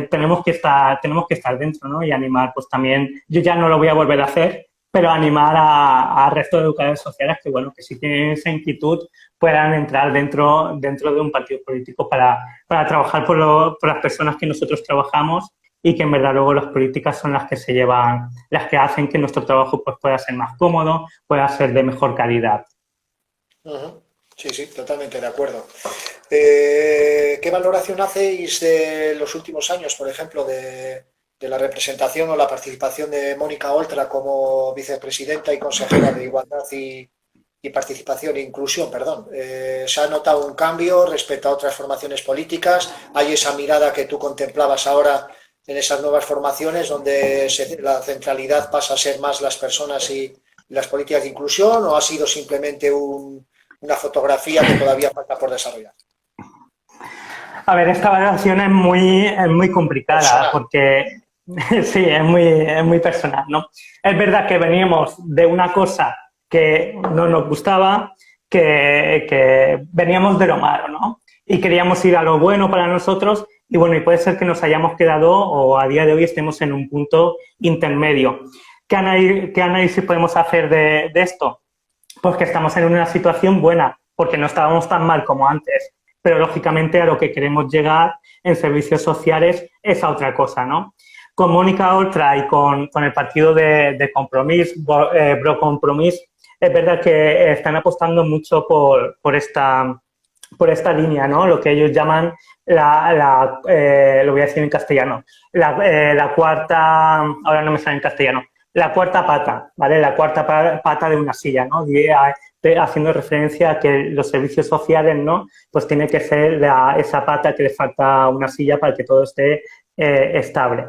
tenemos que estar dentro, ¿no? Y animar, pues también, yo ya no lo voy a volver a hacer, pero animar al resto de educadores sociales que, bueno, que si tienen esa inquietud puedan entrar dentro de un partido político para trabajar por las personas que nosotros trabajamos y que en verdad luego las políticas son las que se llevan, las que hacen que nuestro trabajo pues pueda ser más cómodo, pueda ser de mejor calidad. Ujú. Sí, sí, totalmente de acuerdo. ¿Qué valoración hacéis de los últimos años, por ejemplo, de la representación o la participación de Mónica Oltra como vicepresidenta y consejera de Igualdad y Participación e Inclusión, perdón? ¿Se ha notado un cambio respecto a otras formaciones políticas? ¿Hay esa mirada que tú contemplabas ahora en esas nuevas formaciones donde la centralidad pasa a ser más las personas y las políticas de inclusión, o ha sido simplemente una fotografía que todavía falta por desarrollar? A ver, esta valoración es muy complicada Personal. porque sí, es muy personal, ¿no? Es verdad que veníamos de una cosa que no nos gustaba, que veníamos de lo malo, ¿no? Y queríamos ir a lo bueno para nosotros y bueno, y puede ser que nos hayamos quedado o a día de hoy estemos en un punto intermedio. ¿Qué análisis podemos hacer de esto? Pues que estamos en una situación buena, porque no estábamos tan mal como antes, pero lógicamente a lo que queremos llegar en servicios sociales es a otra cosa, ¿no? Con Mónica Oltra y con el partido de Compromís, Bro Compromís, es verdad que están apostando mucho por esta línea, ¿no? Lo que ellos llaman lo voy a decir en castellano, la cuarta, ahora no me sale en castellano, la cuarta pata, ¿vale? La cuarta pata de una silla, ¿no? Haciendo referencia a que los servicios sociales, ¿no? Pues tiene que ser esa pata que le falta a una silla para que todo esté estable.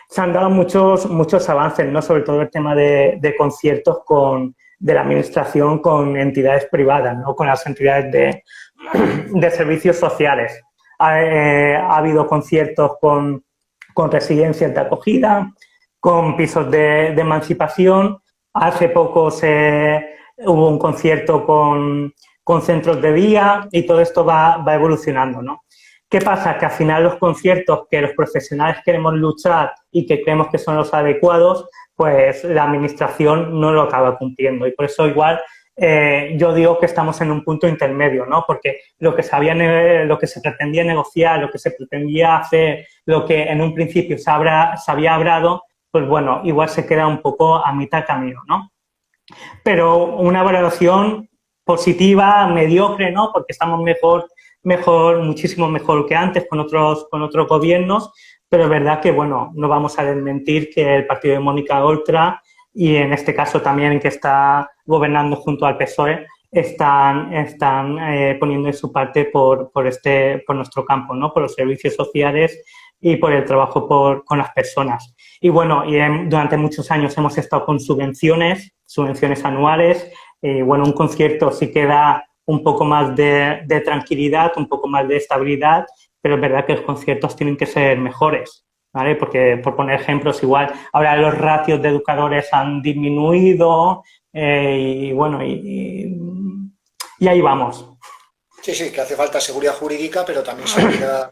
Se han dado muchos avances, ¿no? Sobre todo el tema de conciertos de la administración con entidades privadas, ¿no? Con las entidades de servicios sociales. Ha habido conciertos con residencias de acogida, con pisos de emancipación. Hace poco hubo un concierto con centros de día y todo esto va evolucionando, ¿no? ¿Qué pasa? Que al final los conciertos que los profesionales queremos luchar y que creemos que son los adecuados, pues la administración no lo acaba cumpliendo. Y por eso igual yo digo que estamos en un punto intermedio, ¿no? Porque lo que se pretendía negociar, lo que se pretendía hacer, lo que en un principio se había hablado, pues bueno, igual se queda un poco a mitad camino, ¿no? Pero una valoración positiva, mediocre, ¿no? Porque estamos muchísimo mejor que antes con otros gobiernos, pero es verdad que, bueno, no vamos a desmentir que el partido de Mónica Oltra y en este caso también que está gobernando junto al PSOE están poniendo de su parte por nuestro campo, ¿no? Por los servicios sociales y por el trabajo con las personas. Y bueno, durante muchos años hemos estado con subvenciones anuales. Bueno, un concierto sí que da un poco más de tranquilidad, un poco más de estabilidad, pero es verdad que los conciertos tienen que ser mejores, ¿vale? Porque, por poner ejemplos, igual ahora los ratios de educadores han disminuido y bueno, y ahí vamos. Sí, sí, que hace falta seguridad jurídica, pero también seguridad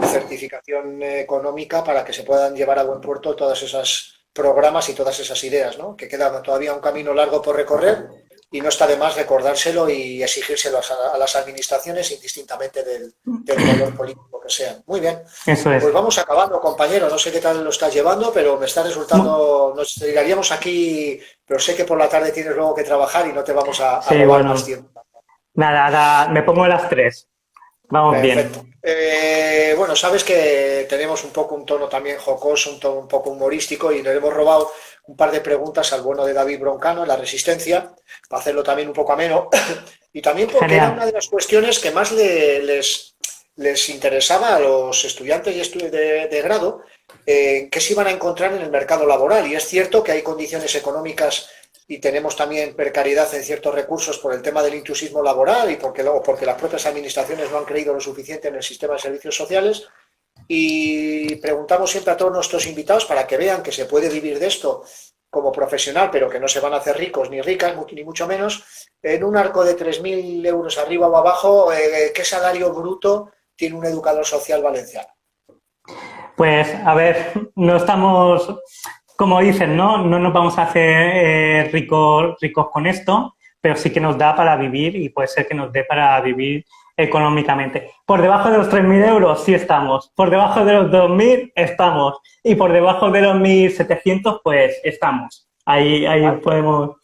y certificación económica para que se puedan llevar a buen puerto todos esos programas y todas esas ideas, ¿no? Que queda todavía un camino largo por recorrer y no está de más recordárselo y exigírselo a las administraciones indistintamente del color político que sean. Muy bien. Eso es. Pues vamos acabando, compañero. No sé qué tal lo estás llevando, pero me está resultando... Nos llegaríamos aquí, pero sé que por la tarde tienes luego que trabajar y no te vamos a robar más tiempo. Nada, me pongo las 3. Vamos. Perfecto. Bien. Bueno, sabes que tenemos un poco un tono también jocoso, un tono un poco humorístico y le hemos robado un par de preguntas al bueno de David Broncano en La Resistencia, para hacerlo también un poco ameno y también porque era una de las cuestiones que más les interesaba a los estudiantes de grado, que se iban a encontrar en el mercado laboral. Y es cierto que hay condiciones económicas y tenemos también precariedad en ciertos recursos por el tema del intrusismo laboral y porque las propias administraciones no han creído lo suficiente en el sistema de servicios sociales. Y preguntamos siempre a todos nuestros invitados para que vean que se puede vivir de esto como profesional, pero que no se van a hacer ricos ni ricas, ni mucho menos, en un arco de 3.000 euros arriba o abajo, ¿qué salario bruto tiene un educador social valenciano? Pues, a ver, no estamos, como dicen, ¿no? No nos vamos a hacer ricos con esto, pero sí que nos da para vivir y puede ser que nos dé para vivir económicamente. Por debajo de los 3.000 euros sí estamos, por debajo de los 2.000 estamos y por debajo de los 1.700 pues estamos. Ahí podemos...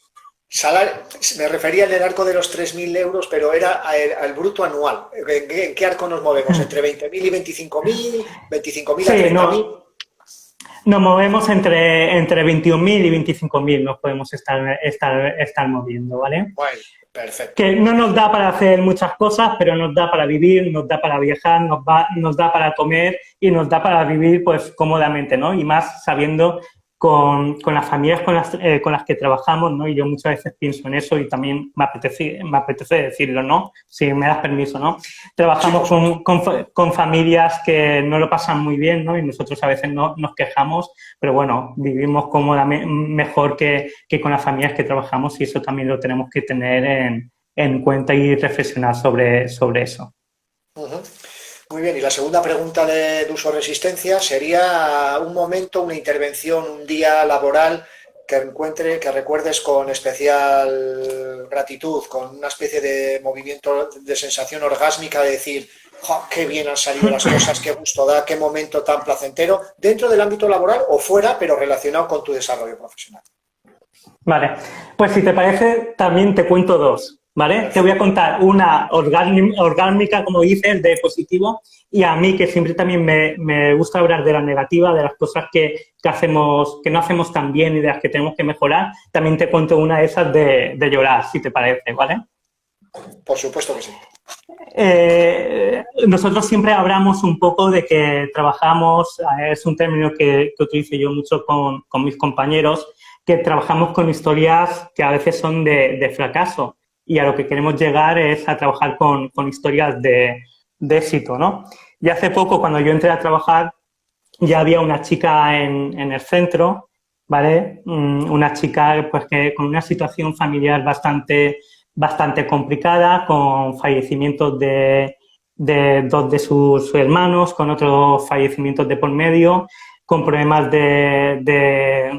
Me refería al arco de los 3.000 euros, pero era al bruto anual. ¿En qué arco nos movemos? ¿Entre 20.000 y 25.000? ¿25.000 a 30.000? Nos movemos entre 21.000 y 25.000 nos podemos estar moviendo, ¿vale? Bueno, perfecto. Que no nos da para hacer muchas cosas, pero nos da para vivir, nos da para viajar, nos da para comer y nos da para vivir pues cómodamente, ¿no? Y más sabiendo con las familias con las que trabajamos, ¿no? Y yo muchas veces pienso en eso y también me apetece decirlo, ¿no? Si me das permiso, ¿no? Trabajamos con familias que no lo pasan muy bien, ¿no? Y nosotros a veces nos quejamos, pero bueno, vivimos cómodamente mejor que con las familias que trabajamos y eso también lo tenemos que tener en cuenta y reflexionar sobre eso. Uh-huh. Muy bien, y la segunda pregunta de uso resistencia sería un momento, una intervención, un día laboral que recuerdes con especial gratitud, con una especie de movimiento de sensación orgásmica de decir, ¡oh, qué bien han salido las cosas, qué gusto da, qué momento tan placentero, dentro del ámbito laboral o fuera, pero relacionado con tu desarrollo profesional? Vale, pues si te parece, también te cuento dos. ¿Vale? Te voy a contar una orgánica, como dices, de positivo, y a mí que siempre también me gusta hablar de la negativa, de las cosas que no hacemos tan bien y de las que tenemos que mejorar, también te cuento una de esas de llorar, si te parece, ¿vale? Por supuesto que sí. Nosotros siempre hablamos un poco de que trabajamos, es un término que utilizo yo mucho con mis compañeros, que trabajamos con historias que a veces son de fracaso. Y a lo que queremos llegar es a trabajar con historias de éxito, ¿no? Y hace poco, cuando yo entré a trabajar, ya había una chica en el centro, ¿vale? Una chica pues que con una situación familiar bastante complicada, con fallecimientos de dos de sus hermanos, con otros fallecimientos de por medio, con problemas de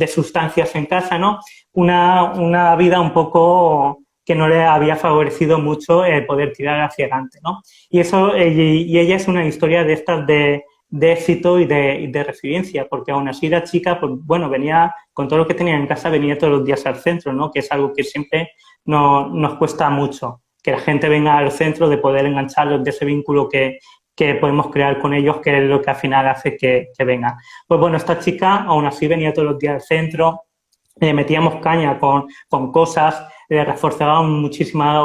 sustancias en casa, ¿no? Una vida un poco que no le había favorecido mucho poder tirar hacia adelante, ¿no? Y ella es una historia de estas de éxito y de resiliencia, porque aún así la chica, pues bueno, venía con todo lo que tenía en casa, venía todos los días al centro, ¿no? Que es algo que siempre nos cuesta mucho, que la gente venga al centro, de poder engancharlos, de ese vínculo que podemos crear con ellos, que es lo que al final hace que vengan. Pues bueno, esta chica aún así venía todos los días al centro, metíamos caña con cosas, reforzábamos muchísimas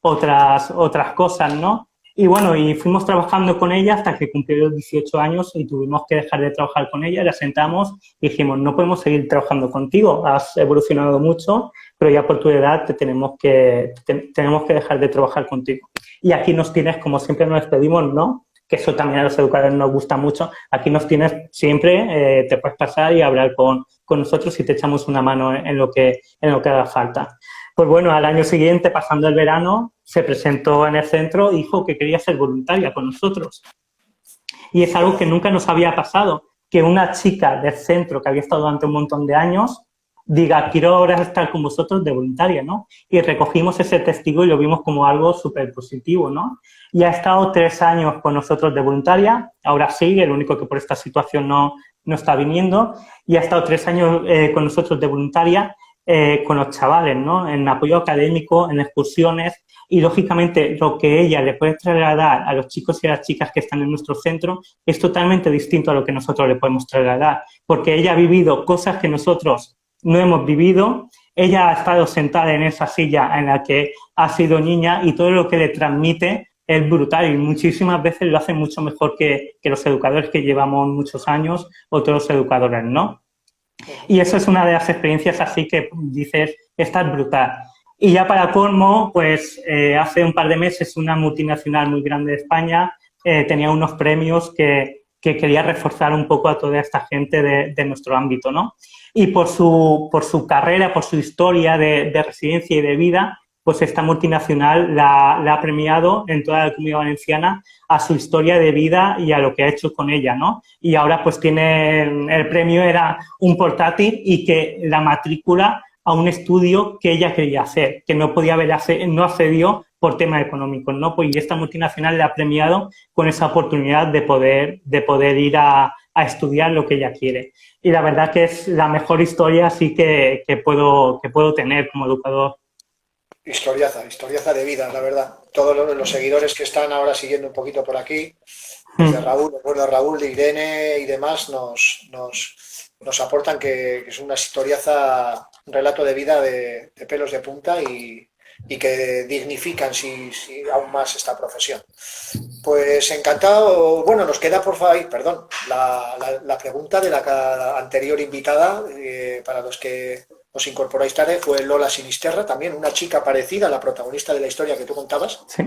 otras cosas, ¿no? Y bueno, y fuimos trabajando con ella hasta que cumplió los 18 años y tuvimos que dejar de trabajar con ella, la sentamos y dijimos, no podemos seguir trabajando contigo, has evolucionado mucho, pero ya por tu edad tenemos que dejar de trabajar contigo. Y aquí nos tienes, como siempre nos despedimos, ¿no? Que eso también a los educadores nos gusta mucho. Aquí nos tienes siempre, te puedes pasar y hablar con nosotros y te echamos una mano en lo que haga falta. Pues bueno, al año siguiente, pasando el verano, se presentó en el centro y dijo que quería ser voluntaria con nosotros. Y es algo que nunca nos había pasado, que una chica del centro que había estado durante un montón de años diga, quiero ahora estar con vosotros de voluntaria, ¿no? Y recogimos ese testigo y lo vimos como algo súper positivo, ¿no? Y ha estado 3 años con nosotros de voluntaria, ahora sí, el único que por esta situación no está viniendo, y ha estado 3 años con nosotros de voluntaria, con los chavales, ¿no? En apoyo académico, en excursiones, y lógicamente lo que ella le puede trasladar a los chicos y a las chicas que están en nuestro centro es totalmente distinto a lo que nosotros le podemos trasladar, porque ella ha vivido cosas que nosotros no hemos vivido, ella ha estado sentada en esa silla en la que ha sido niña y todo lo que le transmite es brutal y muchísimas veces lo hace mucho mejor que los educadores que llevamos muchos años, otros educadores, ¿no? Y eso es una de las experiencias así que dices, esta es brutal. Y ya para colmo, pues hace un par de meses una multinacional muy grande de España tenía unos premios que quería reforzar un poco a toda esta gente de nuestro ámbito, ¿no? Y por su carrera, por su historia de residencia y de vida, pues esta multinacional la ha premiado en toda la Comunidad Valenciana a su historia de vida y a lo que ha hecho con ella, ¿no? Y ahora pues tiene, el premio era un portátil y que la matrícula a un estudio que ella quería hacer, que no podía no accedió por temas económicos, ¿no? Pues y esta multinacional le ha premiado con esa oportunidad de poder ir a estudiar lo que ella quiere. Y la verdad que es la mejor historia así que puedo tener como educador. Historiaza de vida, la verdad. Todos los seguidores que están ahora siguiendo un poquito por aquí, desde Mm. Raúl, bueno, Raúl, de Irene y demás, nos aportan que es una historiaza, un relato de vida de pelos de punta y que dignifican si aún más esta profesión. Pues encantado. Bueno, nos queda por favor, perdón, la pregunta de la anterior invitada, para los que os incorporáis tarde, fue Lola Sinisterra, también una chica parecida a la protagonista de la historia que tú contabas. Sí.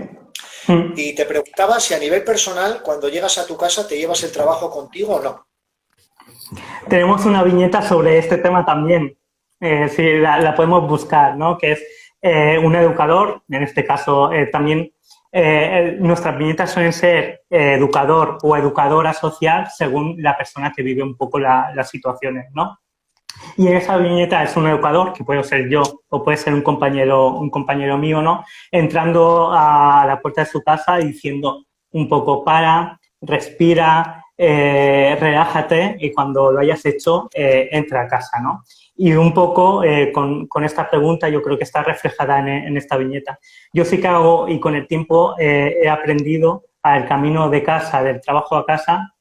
Mm. Y te preguntaba si a nivel personal, cuando llegas a tu casa, te llevas el trabajo contigo o no. Tenemos una viñeta sobre este tema también, si la podemos buscar, ¿no? Que es un educador, en este caso también nuestras viñetas suelen ser educador o educadora social según la persona que vive un poco las situaciones, ¿no? Y en esa viñeta es un educador, que puede ser yo o puede ser un compañero mío, ¿no? Entrando a la puerta de su casa y diciendo un poco, para, respira, relájate y cuando lo hayas hecho, entra a casa, ¿no? Y un poco con esta pregunta yo creo que está reflejada en esta viñeta. Yo sí que hago, y con el tiempo he aprendido al camino de casa, del trabajo a casa,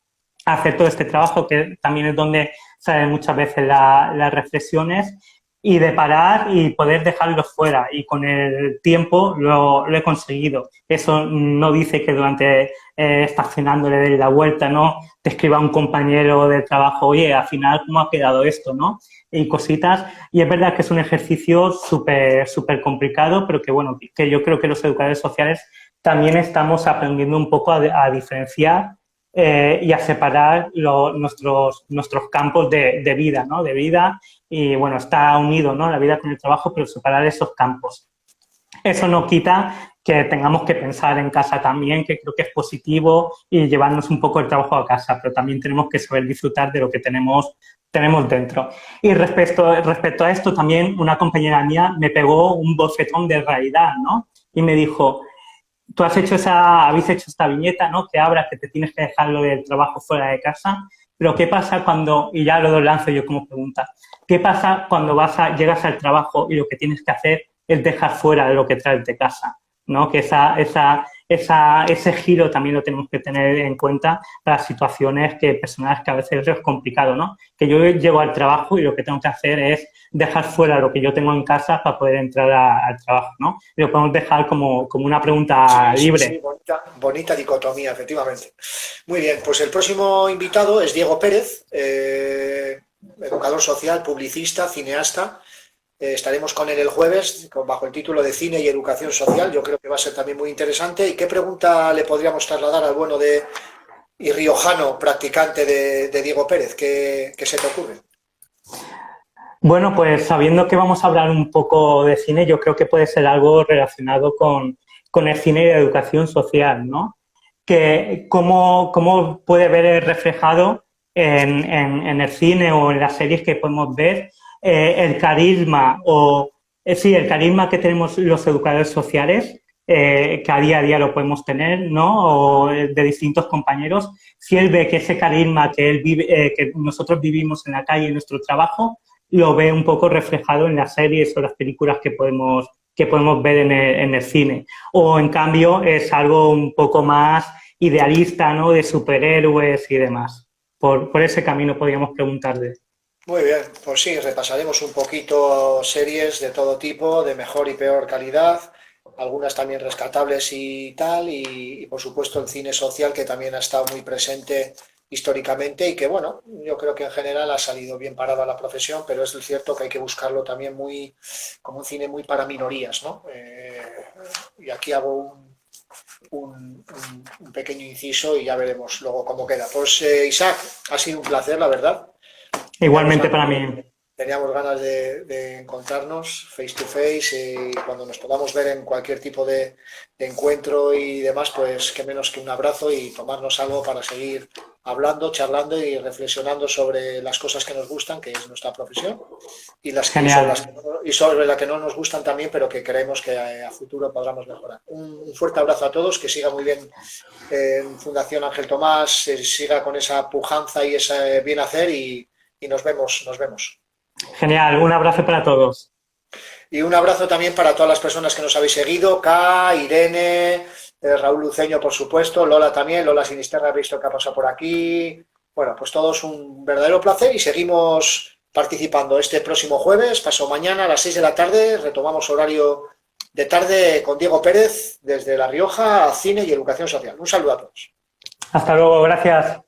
a hacer todo este trabajo, que también es donde salen muchas veces las reflexiones, y de parar y poder dejarlos fuera. Y con el tiempo lo he conseguido. Eso no dice que durante estás cenando le des la vuelta, ¿no? Te escriba un compañero de trabajo, oye, al final, ¿cómo ha quedado esto, no? Y cositas. Y es verdad que es un ejercicio súper complicado, pero que, bueno, que yo creo que los educadores sociales también estamos aprendiendo un poco a diferenciar y a separar nuestros campos de vida, ¿no? De vida y, bueno, está unido, ¿no? La vida con el trabajo, pero separar esos campos. Eso no quita que tengamos que pensar en casa también, que creo que es positivo y llevarnos un poco el trabajo a casa, pero también tenemos que saber disfrutar de lo que tenemos dentro. Y respecto a esto, también una compañera mía me pegó un bofetón de realidad, ¿no? Y me dijo, tú habéis hecho esta viñeta, ¿no? Que habla que te tienes que dejar lo del trabajo fuera de casa, pero ¿qué pasa cuando, y ya lo lanzo yo como pregunta, ¿qué pasa cuando llegas al trabajo y lo que tienes que hacer es dejar fuera de lo que traes de casa, ¿no? Que ese giro también lo tenemos que tener en cuenta para situaciones personales que a veces es complicado, ¿no? Que yo llego al trabajo y lo que tengo que hacer es dejar fuera lo que yo tengo en casa para poder entrar al trabajo, ¿no? Y lo podemos dejar como una pregunta Sí, libre. sí, bonita dicotomía, efectivamente. Muy bien, pues el próximo invitado es Diego Pérez, educador social, publicista, cineasta. Estaremos con él el jueves bajo el título de Cine y Educación Social. Yo creo que va a ser también muy interesante. ¿Y qué pregunta le podríamos trasladar al bueno y riojano practicante de Diego Pérez? ¿Qué se te ocurre? Bueno, pues sabiendo que vamos a hablar un poco de cine, yo creo que puede ser algo relacionado con el cine y la educación social, ¿no? Que cómo puede ver reflejado en el cine o en las series que podemos ver el carisma el carisma que tenemos los educadores sociales, que a día lo podemos tener, ¿no? O de distintos compañeros. Si él ve que ese carisma que él vive, que nosotros vivimos en la calle, en nuestro trabajo, lo ve un poco reflejado en las series o las películas que podemos ver en el cine. O, en cambio, es algo un poco más idealista, ¿no? De superhéroes y demás. Por ese camino podríamos preguntarle. Muy bien, pues sí, repasaremos un poquito series de todo tipo, de mejor y peor calidad, algunas también rescatables y tal, y por supuesto el cine social que también ha estado muy presente históricamente y que, bueno, yo creo que en general ha salido bien parada la profesión, pero es cierto que hay que buscarlo también como un cine muy para minorías, ¿no? Y aquí hago un pequeño inciso y ya veremos luego cómo queda. Pues Isaac, ha sido un placer, la verdad. Igualmente para mí. Teníamos ganas de encontrarnos face to face y cuando nos podamos ver en cualquier tipo de encuentro y demás, pues qué menos que un abrazo y tomarnos algo para seguir hablando, charlando y reflexionando sobre las cosas que nos gustan, que es nuestra profesión, y sobre las que no nos gustan también, pero que creemos que a futuro podamos mejorar. Un fuerte abrazo a todos, que siga muy bien en Fundación Ángel Tomás, siga con esa pujanza y ese bien hacer y nos vemos, nos vemos. Genial, un abrazo para todos. Y un abrazo también para todas las personas que nos habéis seguido, K, Irene, Raúl Luceño, por supuesto, Lola también, Lola Sinisterra, he visto que ha pasado por aquí. Bueno, pues todos un verdadero placer y seguimos participando este próximo jueves, pasado mañana a las 6 de la tarde, retomamos horario de tarde con Diego Pérez desde La Rioja, Cine y Educación Social. Un saludo a todos. Hasta luego, gracias.